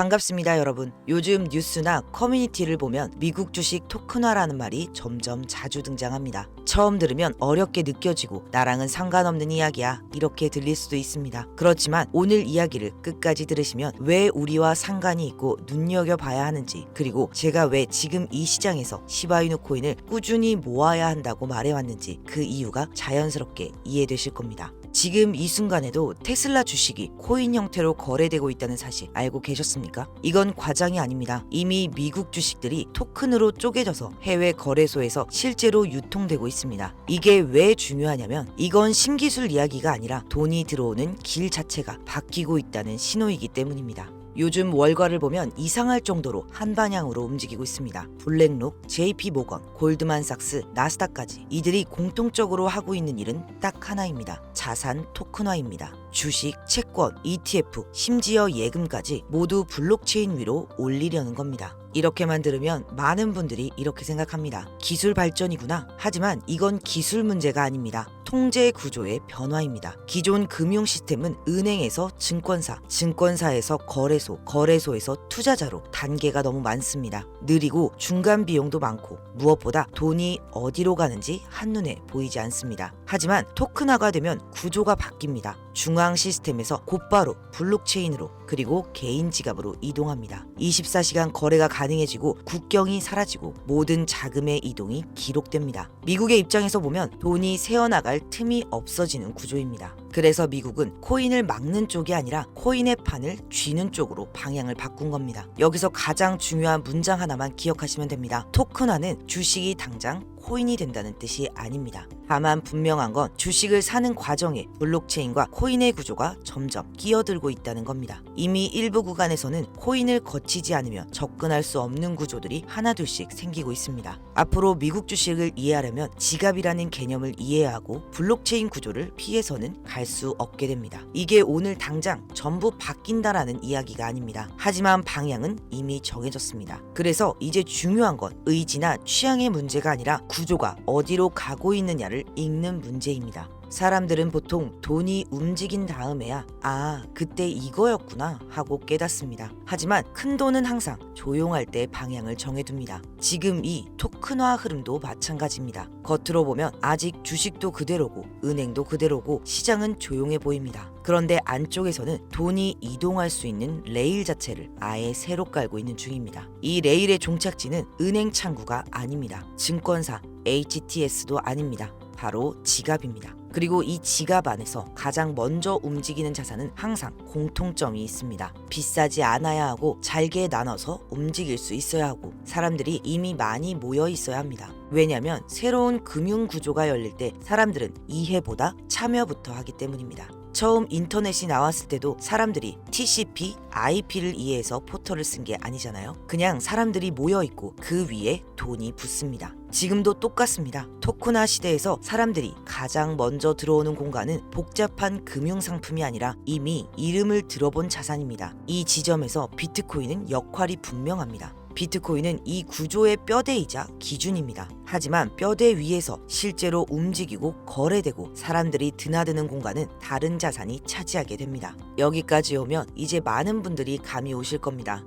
반갑습니다, 여러분. 요즘 뉴스나 커뮤니티를 보면 미국 주식 토큰화라는 말이 점점 자주 등장합니다. 처음 들으면 어렵게 느껴지고 나랑은 상관없는 이야기야 이렇게 들릴 수도 있습니다. 그렇지만 오늘 이야기를 끝까지 들으시면 왜 우리와 상관이 있고 눈여겨봐야 하는지, 그리고 제가 왜 지금 이 시장에서 시바이누 코인을 꾸준히 모아야 한다고 말해왔는지 그 이유가 자연스럽게 이해되실 겁니다. 지금 이 순간에도 테슬라 주식이 코인 형태로 거래되고 있다는 사실 알고 계셨습니까? 이건 과장이 아닙니다. 이미 미국 주식들이 토큰으로 쪼개져서 해외 거래소에서 실제로 유통되고 있습니다. 이게 왜 중요하냐면 이건 신기술 이야기가 아니라 돈이 들어오는 길 자체가 바뀌고 있다는 신호이기 때문입니다. 요즘 월가를 보면 이상할 정도로 한 방향으로 움직이고 있습니다. 블랙록, JP모건, 골드만삭스, 나스닥까지 이들이 공통적으로 하고 있는 일은 딱 하나입니다. 자산 토큰화입니다. 주식, 채권, ETF, 심지어 예금까지 모두 블록체인 위로 올리려는 겁니다. 이렇게만 들으면 많은 분들이 이렇게 생각합니다. 기술 발전이구나. 하지만 이건 기술 문제가 아닙니다. 통제 구조의 변화입니다. 기존 금융 시스템은 은행에서 증권사, 증권사에서 거래소, 거래소에서 투자자로 단계가 너무 많습니다. 느리고 중간 비용도 많고 무엇보다 돈이 어디로 가는지 한눈에 보이지 않습니다. 하지만 토큰화가 되면 구조가 바뀝니다. 중앙 시스템에서 곧바로 블록체인으로, 그리고 개인 지갑으로 이동합니다. 24시간 거래가 가능해지고 국경이 사라지고 모든 자금의 이동이 기록됩니다. 미국의 입장에서 보면 돈이 새어나갈 틈이 없어지는 구조입니다. 그래서 미국은 코인을 막는 쪽이 아니라 코인의 판을 쥐는 쪽으로 방향을 바꾼 겁니다. 여기서 가장 중요한 문장 하나만 기억하시면 됩니다. 토큰화는 주식이 당장 코인이 된다는 뜻이 아닙니다. 다만 분명한 건 주식을 사는 과정에 블록체인과 코인의 구조가 점점 끼어들고 있다는 겁니다. 이미 일부 구간에서는 코인을 거치지 않으면 접근할 수 없는 구조들이 하나둘씩 생기고 있습니다. 앞으로 미국 주식을 이해하려면 지갑이라는 개념을 이해해야 하고 블록체인 구조를 피해서는 갈 수 없게 됩니다. 이게 오늘 당장 전부 바뀐다라는 이야기가 아닙니다. 하지만 방향은 이미 정해졌습니다. 그래서 이제 중요한 건 의지나 취향의 문제가 아니라 구조가 어디로 가고 있느냐를 읽는 문제입니다. 사람들은 보통 돈이 움직인 다음에야 그때 이거였구나 하고 깨닫습니다. 하지만 큰 돈은 항상 조용할 때 방향을 정해둡니다. 지금 이 토큰화 흐름도 마찬가지입니다. 겉으로 보면 아직 주식도 그대로고 은행도 그대로고 시장은 조용해 보입니다. 그런데 안쪽에서는 돈이 이동할 수 있는 레일 자체를 아예 새로 깔고 있는 중입니다. 이 레일의 종착지는 은행 창구가 아닙니다. 증권사, HTS도 아닙니다. 바로 지갑입니다. 그리고 이 지갑 안에서 가장 먼저 움직이는 자산은 항상 공통점이 있습니다. 비싸지 않아야 하고 잘게 나눠서 움직일 수 있어야 하고 사람들이 이미 많이 모여 있어야 합니다. 왜냐하면 새로운 금융 구조가 열릴 때 사람들은 이해보다 참여부터 하기 때문입니다. 처음 인터넷이 나왔을 때도 사람들이 TCP, IP를 이해해서 포털을 쓴 게 아니잖아요. 그냥 사람들이 모여있고 그 위에 돈이 붙습니다. 지금도 똑같습니다. 토큰화 시대에서 사람들이 가장 먼저 들어오는 공간은 복잡한 금융상품이 아니라 이미 이름을 들어본 자산입니다. 이 지점에서 비트코인은 역할이 분명합니다. 비트코인은 이 구조의 뼈대이자 기준입니다. 하지만 뼈대 위에서 실제로 움직이고 거래되고 사람들이 드나드는 공간은 다른 자산이 차지하게 됩니다. 여기까지 오면 이제 많은 분들이 감이 오실 겁니다.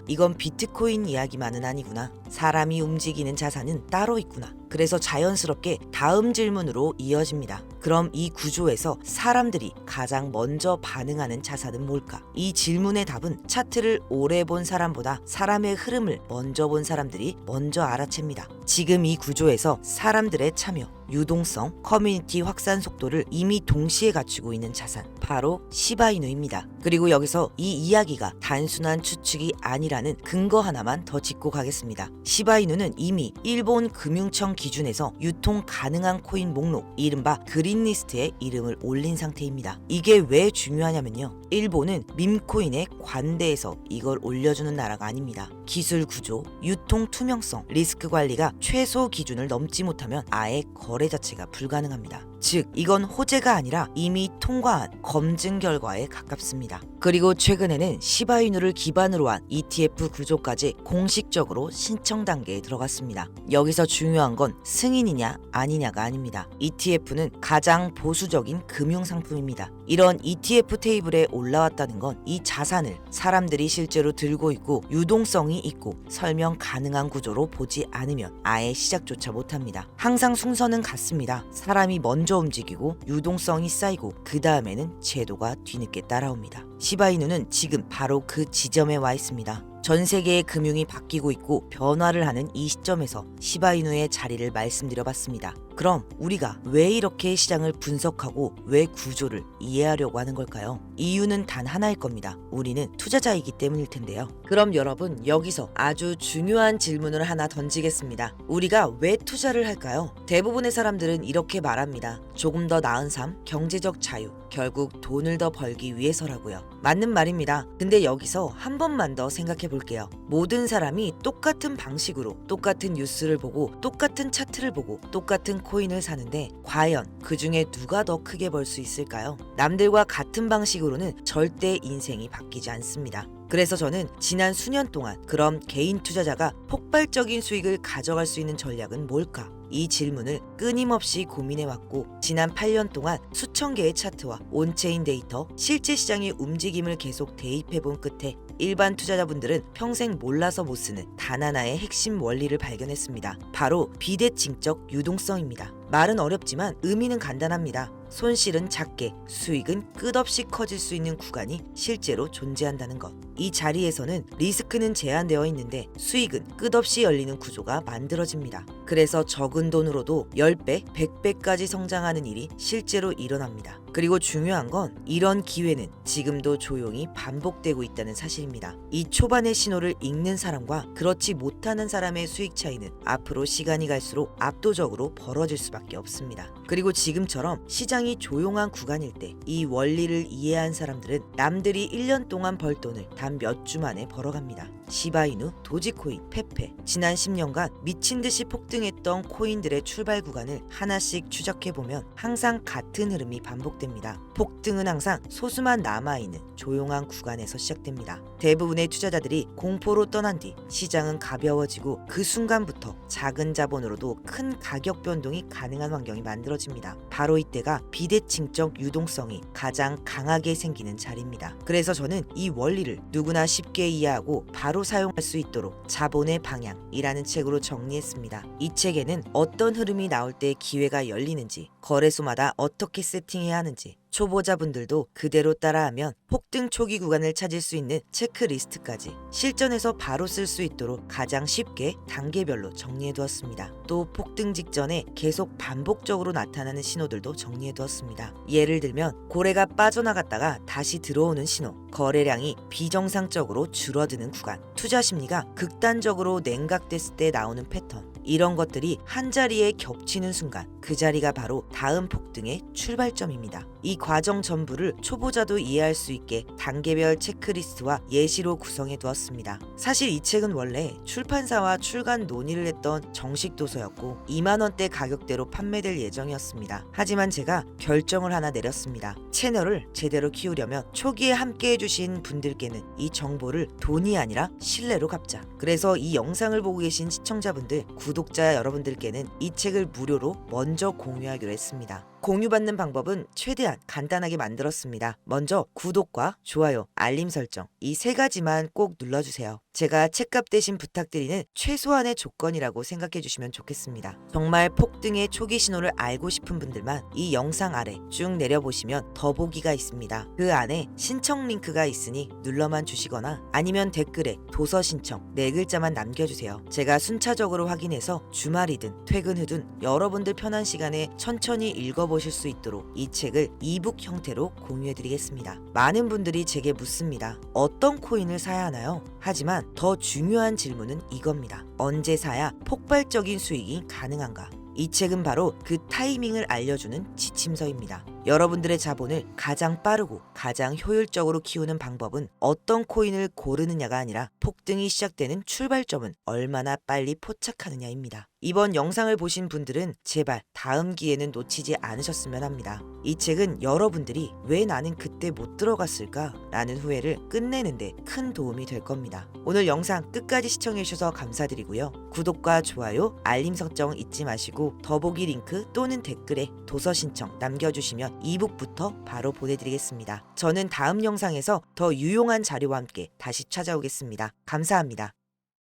이건 비트코인 이야기만은 아니구나. 사람이 움직이는 자산은 따로 있구나. 그래서 자연스럽게 다음 질문으로 이어집니다. 그럼 이 구조에서 사람들이 가장 먼저 반응하는 자산은 뭘까? 이 질문의 답은 차트를 오래 본 사람보다 사람의 흐름을 먼저 본 사람들이 먼저 알아챕니다. 지금 이 구조에서 사람들의 참여, 유동성, 커뮤니티 확산 속도를 이미 동시에 갖추고 있는 자산, 바로 시바이누입니다. 그리고 여기서 이 이야기가 단순한 추측이 아니라는 근거 하나만 더 짚고 가겠습니다. 시바이누는 이미 일본 금융청 기준에서 유통 가능한 코인 목록, 이른바 그린리스트에 이름을 올린 상태입니다. 이게 왜 중요하냐면요. 일본은 밈코인의 관대에서 이걸 올려주는 나라가 아닙니다. 기술 구조, 유통 투명성, 리스크 관리가 최소 기준을 넘지 못하면 아예 거래 자체가 불가능합니다. 즉 이건 호재가 아니라 이미 통과한 검증 결과에 가깝습니다. 그리고 최근에는 시바이누를 기반으로 한 ETF 구조까지 공식적으로 신청 단계에 들어갔습니다. 여기서 중요한 건 승인이냐 아니냐가 아닙니다. ETF는 가장 보수적인 금융상품입니다. 이런 ETF 테이블에 올라왔다는 건 이 자산을 사람들이 실제로 들고 있고 유동성이 있고 설명 가능한 구조로 보지 않으면 아예 시작조차 못합니다. 항상 순서는 같습니다. 사람이 먼저 움직이고 유동성이 쌓이고 그 다음에는 제도가 뒤늦게 따라옵니다. 시바이누는 지금 바로 그 지점에 와 있습니다. 전 세계의 금융이 바뀌고 있고 변화를 하는 이 시점에서 시바이누의 자리를 말씀드려봤습니다. 그럼 우리가 왜 이렇게 시장을 분석하고 왜 구조를 이해하려고 하는 걸까요? 이유는 단 하나일 겁니다. 우리는 투자자이기 때문일 텐데요. 그럼 여러분 여기서 아주 중요한 질문을 하나 던지겠습니다. 우리가 왜 투자를 할까요? 대부분의 사람들은 이렇게 말합니다. 조금 더 나은 삶, 경제적 자유, 결국 돈을 더 벌기 위해서라고요. 맞는 말입니다. 근데 여기서 한 번만 더 생각해 볼게요. 모든 사람이 똑같은 방식으로 똑같은 뉴스를 보고 똑같은 차트를 보고 똑같은 코인을 사는데 과연 그 중에 누가 더 크게 벌 수 있을까요? 남들과 같은 방식으로는 절대 인생이 바뀌지 않습니다. 그래서 저는 지난 수년 동안 그럼 개인 투자자가 폭발적인 수익을 가져갈 수 있는 전략은 뭘까? 이 질문을 끊임없이 고민해왔고 지난 8년 동안 수천 개의 차트와 온체인 데이터, 실제 시장의 움직임을 계속 대입해본 끝에 일반 투자자분들은 평생 몰라서 못 쓰는 단 하나의 핵심 원리를 발견했습니다. 바로 비대칭적 유동성입니다. 말은 어렵지만 의미는 간단합니다. 손실은 작게, 수익은 끝없이 커질 수 있는 구간이 실제로 존재한다는 것. 이 자리에서는 리스크는 제한되어 있는데 수익은 끝없이 열리는 구조가 만들어집니다. 그래서 적은 돈으로도 10배, 100배까지 성장하는 일이 실제로 일어납니다. 그리고 중요한 건 이런 기회는 지금도 조용히 반복되고 있다는 사실입니다. 이 초반의 신호를 읽는 사람과 그렇지 못하는 사람의 수익 차이는 앞으로 시간이 갈수록 압도적으로 벌어질 수밖에 없습니다. 그리고 지금처럼 시장이 조용한 구간일 때 이 원리를 이해한 사람들은 남들이 1년 동안 벌 돈을 단 몇 주 만에 벌어갑니다. 시바이누, 도지코인, 페페 지난 10년간 미친 듯이 폭등했던 코인들의 출발 구간을 하나씩 추적해보면 항상 같은 흐름이 반복됩니다. 폭등은 항상 소수만 남아있는 조용한 구간에서 시작됩니다. 대부분의 투자자들이 공포로 떠난 뒤 시장은 가벼워지고 그 순간부터 작은 자본으로도 큰 가격 변동이 가능한 환경이 만들어집니다. 바로 이때가 비대칭적 유동성이 가장 강하게 생기는 자리입니다. 그래서 저는 이 원리를 누구나 쉽게 이해하고 바로 사용할 수 있도록 자본의 방향이라는 책으로 정리했습니다. 이 책에는 어떤 흐름이 나올 때 기회가 열리는지, 거래소마다 어떻게 세팅해야 하는지, 초보자분들도 그대로 따라하면 폭등 초기 구간을 찾을 수 있는 체크리스트까지 실전에서 바로 쓸 수 있도록 가장 쉽게 단계별로 정리해두었습니다. 또 폭등 직전에 계속 반복적으로 나타나는 신호들도 정리해두었습니다. 예를 들면 고래가 빠져나갔다가 다시 들어오는 신호, 거래량이 비정상적으로 줄어드는 구간, 투자 심리가 극단적으로 냉각됐을 때 나오는 패턴, 이런 것들이 한자리에 겹치는 순간 그 자리가 바로 다음 폭등의 출발점입니다. 이 과정 전부를 초보자도 이해할 수 있게 단계별 체크리스트와 예시로 구성해 두었습니다. 사실 이 책은 원래 출판사와 출간 논의를 했던 정식 도서였고 2만 원대 가격대로 판매될 예정이었습니다. 하지만 제가 결정을 하나 내렸습니다. 채널을 제대로 키우려면 초기에 함께 해주신 분들께는 이 정보를 돈이 아니라 신뢰로 갚자. 그래서 이 영상을 보고 계신 시청자분들, 구독자 여러분들께는 이 책을 무료로 먼저 공유하기로 했습니다. 공유받는 방법은 최대한 간단하게 만들었습니다. 먼저 구독과 좋아요, 알림 설정 이 세 가지만 꼭 눌러주세요. 제가 책값 대신 부탁드리는 최소한의 조건이라고 생각해 주시면 좋겠습니다. 정말 폭등의 초기 신호를 알고 싶은 분들만 이 영상 아래 쭉 내려보시면 더보기가 있습니다. 그 안에 신청 링크가 있으니 눌러만 주시거나 아니면 댓글에 도서 신청 4글자만 남겨주세요. 제가 순차적으로 확인해서 주말이든 퇴근 후든 여러분들 편한 시간에 천천히 읽어보실 수 있도록 이 책을 이북 형태로 공유해드리겠습니다. 많은 분들이 제게 묻습니다. 어떤 코인을 사야 하나요? 하지만 더 중요한 질문은 이겁니다. 언제 사야 폭발적인 수익이 가능한가? 이 책은 바로 그 타이밍을 알려주는 지침서입니다. 여러분들의 자본을 가장 빠르고 가장 효율적으로 키우는 방법은 어떤 코인을 고르느냐가 아니라 폭등이 시작되는 출발점은 얼마나 빨리 포착하느냐입니다. 이번 영상을 보신 분들은 제발 다음 기회는 놓치지 않으셨으면 합니다. 이 책은 여러분들이 왜 나는 그때 못 들어갔을까? 라는 후회를 끝내는데 큰 도움이 될 겁니다. 오늘 영상 끝까지 시청해주셔서 감사드리고요. 구독과 좋아요, 알림 설정 잊지 마시고 더보기 링크 또는 댓글에 도서 신청 남겨주시면 이북부터 바로 보내드리겠습니다. 저는 다음 영상에서 더 유용한 자료와 함께 다시 찾아오겠습니다. 감사합니다.